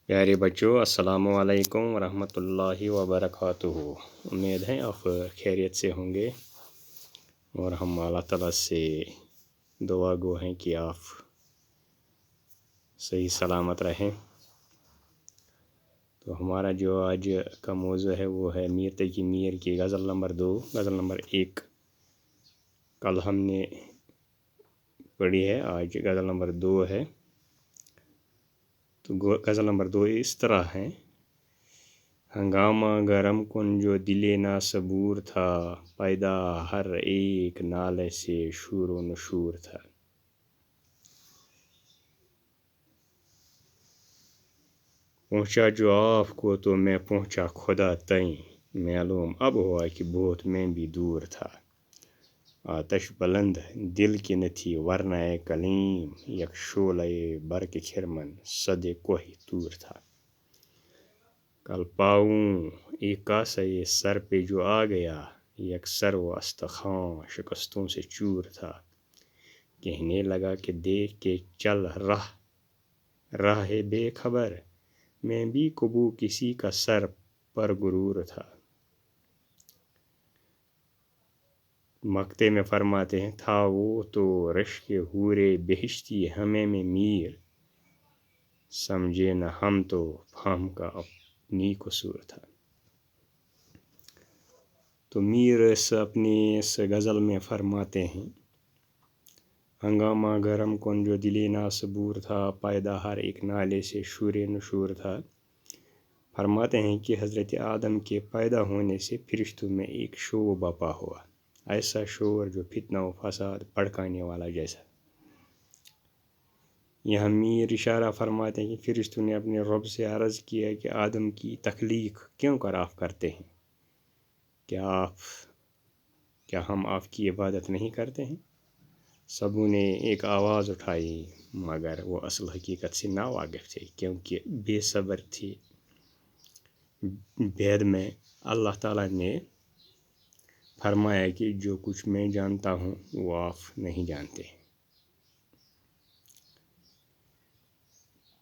پیارے بچوں، السلام علیکم ورحمۃ اللہ وبرکاتہ۔ امید ہے آپ خیریت سے ہوں گے اور ہم اللہ تعالیٰ سے دعا گو ہیں کہ آپ صحیح سلامت رہیں۔ تو ہمارا جو آج کا موضوع ہے وہ ہے میر تقی میر کی غزل نمبر 2، غزل نمبر 1 کل ہم نے پڑھی ہے، آج غزل نمبر 2 ہے۔ تو غزل نمبر 2 اس طرح ہے: ہنگامہ گرم کن جو دل نا صبور تھا، پیدا ہر ایک نالے سے شور و نشور تھا۔ پہنچا جو آپ کو تو میں پہنچا خدا تئیں، معلوم اب ہوا کہ بہت میں بھی دور تھا۔ آتش بلند دل کی نہ تھی ورنہ کلیم، یک شعلہ برق خرمن صد کوہ طور تھا۔ کل پاؤں ایک کاسہ سر پہ جو آ گیا، یک سر و استخوان شکستوں سے چور تھا۔ کہنے لگا کہ دیکھ کے چل راہ ہے بے خبر، میں بھی کبو کسی کا سر پر غرور تھا۔ مقطع میں فرماتے ہیں: تھا وہ تو رشک حور بہشتی ہمیں میں میر، سمجھے نہ ہم تو فہم کا اپنی قصور تھا۔ تو میر اپنی اس غزل میں فرماتے ہیں: ہنگامہ گرم کن جو دل نا صبور تھا، پیدا ہر ایک نالے سے شور نشور تھا۔ فرماتے ہیں کہ حضرت آدم کے پیدا ہونے سے فرشتوں میں ایک شور بپا ہوا، ایسا شور جو فتنہ و فساد بھڑکانے والا جیسا۔ یہاں میر اشارہ فرماتے ہیں کہ فرشتوں نے اپنے رب سے عرض کیا کہ آدم کی تخلیق کیوں کر آپ کرتے ہیں؟ کیا ہم آپ کی عبادت نہیں کرتے ہیں؟ سبوں نے ایک آواز اٹھائی، مگر وہ اصل حقیقت سے ناواقف تھے، کیونکہ بے صبر تھے۔ بعد میں اللہ تعالیٰ نے فرمایا کہ جو کچھ میں جانتا ہوں وہ آپ نہیں جانتے۔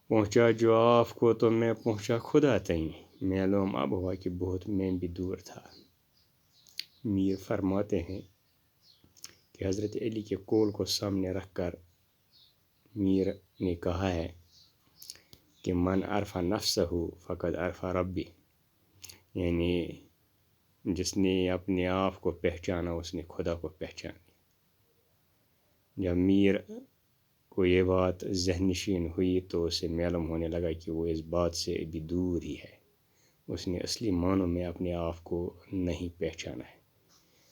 پہنچا جو آپ کو تو میں پہنچا خدا تئیں، معلوم اب ہوا کہ بہت میں بھی دور تھا۔ میر فرماتے ہیں کہ حضرت علی کے قول کو سامنے رکھ کر میر نے کہا ہے کہ من عرف نفسہ فقد عرف ربی، یعنی جس نے اپنے آپ کو پہچانا اس نے خدا کو پہچانا۔ جب میر کو یہ بات ذہن نشین ہوئی تو اسے معلوم ہونے لگا کہ وہ اس بات سے ابھی دور ہی ہے، اس نے اصلی معنوں میں اپنے آپ کو نہیں پہچانا ہے۔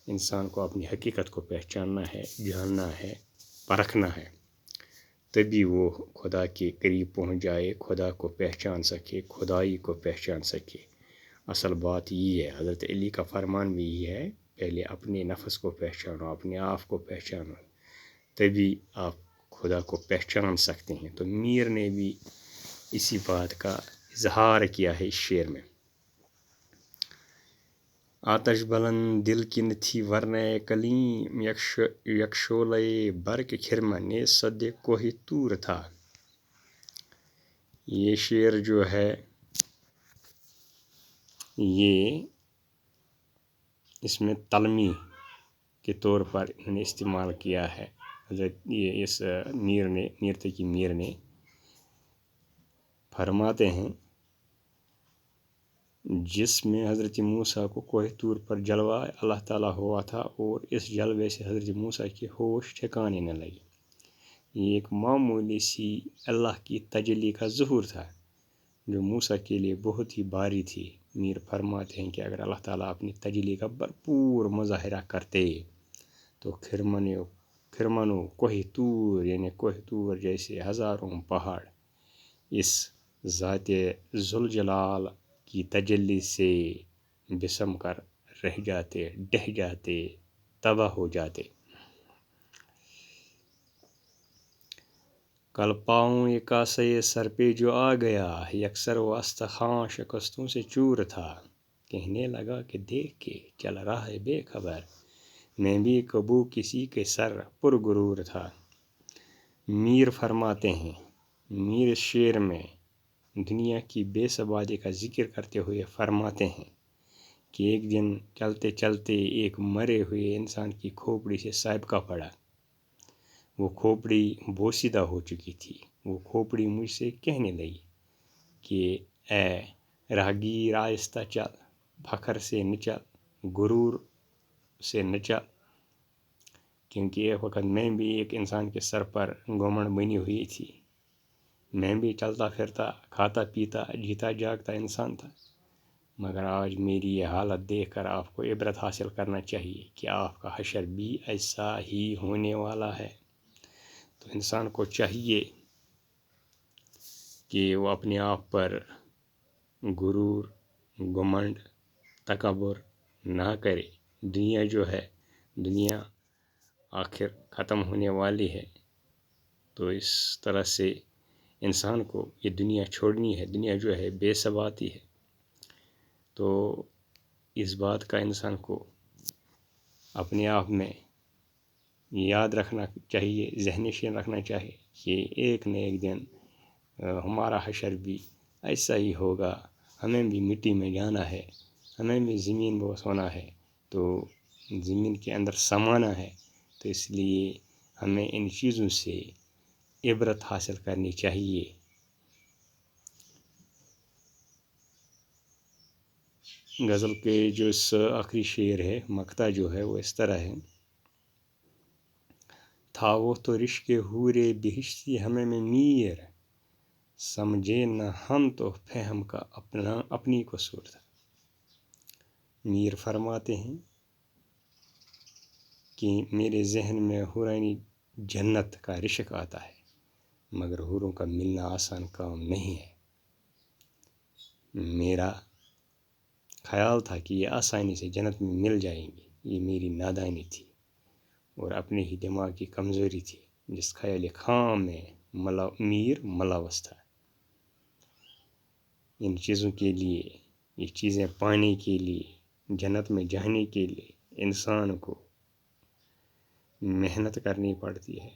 انسان کو اپنی حقیقت کو پہچاننا ہے، جاننا ہے، پرکھنا ہے، تبھی وہ خدا کے قریب پہنچ جائے، خدا کو پہچان سکے، خدائی کو پہچان سکے۔ اصل بات یہ ہے، حضرت علی کا فرمان بھی یہ ہے، پہلے اپنے نفس کو پہچانو، اپنے آپ کو پہچانو، تبھی آپ خدا کو پہچان سکتے ہیں۔ تو میر نے بھی اسی بات کا اظہار کیا ہے اس شعر میں: آتش بلند دل کی نہ تھی ورنہ کلیم، یک شعلہ برق خرمن صد کوہ طور تھا۔ یہ شعر جو ہے یہ اس میں تلمی کے طور پر انہوں نے استعمال کیا ہے۔ حضرت اس میر تقی میر نے فرماتے ہیں جس میں حضرت موسیٰ کو کوہ طور پر جلوہ اللہ تعالیٰ ہوا تھا اور اس جلوے سے حضرت موسیٰ کی ہوش ٹھکانے نہ لگی۔ یہ ایک معمولی سی اللہ کی تجلی کا ظہور تھا جو موسیٰ کے لیے بہت ہی بھاری تھی۔ میر فرماتے ہیں کہ اگر اللہ تعالیٰ اپنی تجلی کا بھرپور مظاہرہ کرتے تو خرمنو کوہ طور، یعنی کوہ طور جیسے ہزاروں پہاڑ اس ذات ذوالجلال کی تجلی سے بسم کر رہ جاتے، ڈہ جاتے، تباہ ہو جاتے۔ کل پاؤں ایک کاسہ سر پہ جو آ گیا، یک سر و استخوان شکستوں سے چور تھا۔ کہنے لگا کہ دیکھ کے چل رہا ہے بے خبر، میں بھی کبو کسی کے سر پر غرور تھا۔ میر فرماتے ہیں، میر اس شعر میں دنیا کی بے ثباتی کا ذکر کرتے ہوئے فرماتے ہیں کہ ایک دن چلتے چلتے ایک مرے ہوئے انسان کی کھوپڑی سے سابقہ پڑا۔ وہ کھوپڑی بوسیدہ ہو چکی تھی۔ وہ کھوپڑی مجھ سے کہنے لگی کہ اے راہگیر آہستہ چل، فخر سے نہ چل، غرور سے نہ چل، کیونکہ ایک وقت میں بھی ایک انسان کے سر پر گھمنڈ بنی ہوئی تھی۔ میں بھی چلتا پھرتا، کھاتا پیتا، جیتا جاگتا انسان تھا، مگر آج میری یہ حالت دیکھ کر آپ کو عبرت حاصل کرنا چاہیے کہ آپ کا حشر بھی ایسا ہی ہونے والا ہے۔ تو انسان کو چاہیے کہ وہ اپنے آپ پر غرور، گھمنڈ، تکبر نہ کرے۔ دنیا جو ہے، دنیا آخر ختم ہونے والی ہے، تو اس طرح سے انسان کو یہ دنیا چھوڑنی ہے۔ دنیا جو ہے بے ثباتی ہے، تو اس بات کا انسان کو اپنے آپ میں یاد رکھنا چاہیے، ذہن نشین رکھنا چاہیے کہ ایک نہ ایک دن ہمارا حشر بھی ایسا ہی ہوگا، ہمیں بھی مٹی میں جانا ہے، ہمیں بھی زمین بوس ہونا ہے، تو زمین کے اندر سمانا ہے۔ تو اس لیے ہمیں ان چیزوں سے عبرت حاصل کرنی چاہیے۔ غزل کے جو آخری شعر ہے، مقطع جو ہے، وہ اس طرح ہے: تھا وہ تو رشک حور بہشتی ہمیں میں میر، سمجھے نہ ہم تو فہم کا اپنی قصور تھا۔ میر فرماتے ہیں کہ میرے ذہن میں حورانی جنت کا رشک آتا ہے، مگر حوروں کا ملنا آسان کام نہیں ہے۔ میرا خیال تھا کہ یہ آسانی سے جنت میں مل جائیں گی، یہ میری نادانی تھی اور اپنے ہی دماغ کی کمزوری تھی، جس خیال خام میں میر ملوث تھا۔ ان چیزوں کے لیے، یہ چیزیں پانے کے لیے، جنت میں جانے کے لیے انسان کو محنت کرنی پڑتی ہے،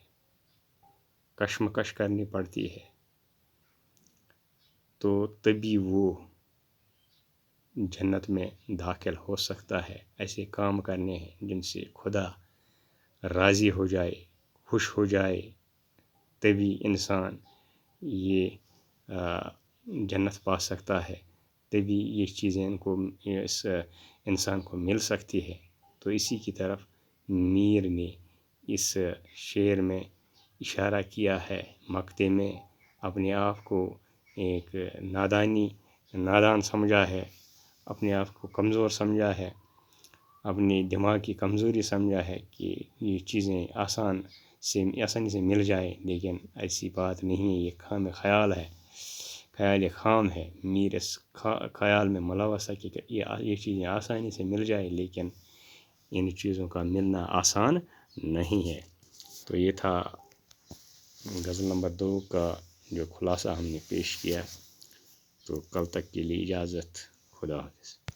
کشمکش کرنی پڑتی ہے، تو تبھی وہ جنت میں داخل ہو سکتا ہے۔ ایسے کام کرنے ہیں جن سے خدا راضی ہو جائے، خوش ہو جائے، تبھی انسان یہ جنت پا سکتا ہے، تبھی یہ چیزیں اس انسان کو مل سکتی ہے۔ تو اسی کی طرف میر نے اس شعر میں اشارہ کیا ہے، مقطع میں اپنے آپ کو ایک نادان سمجھا ہے، اپنے آپ کو کمزور سمجھا ہے، اپنی دماغ کی کمزوری سمجھا ہے کہ یہ چیزیں آسانی سے مل جائے، لیکن ایسی بات نہیں ہے، یہ خیال ہے، خیال خام ہے۔ میر اس خیال میں ملوث ہے کہ یہ چیزیں آسانی سے مل جائے، لیکن ان چیزوں کا ملنا آسان نہیں ہے۔ تو یہ تھا غزل نمبر 2 کا جو خلاصہ ہم نے پیش کیا۔ تو کل تک کے لیے اجازت، خدا حافظ۔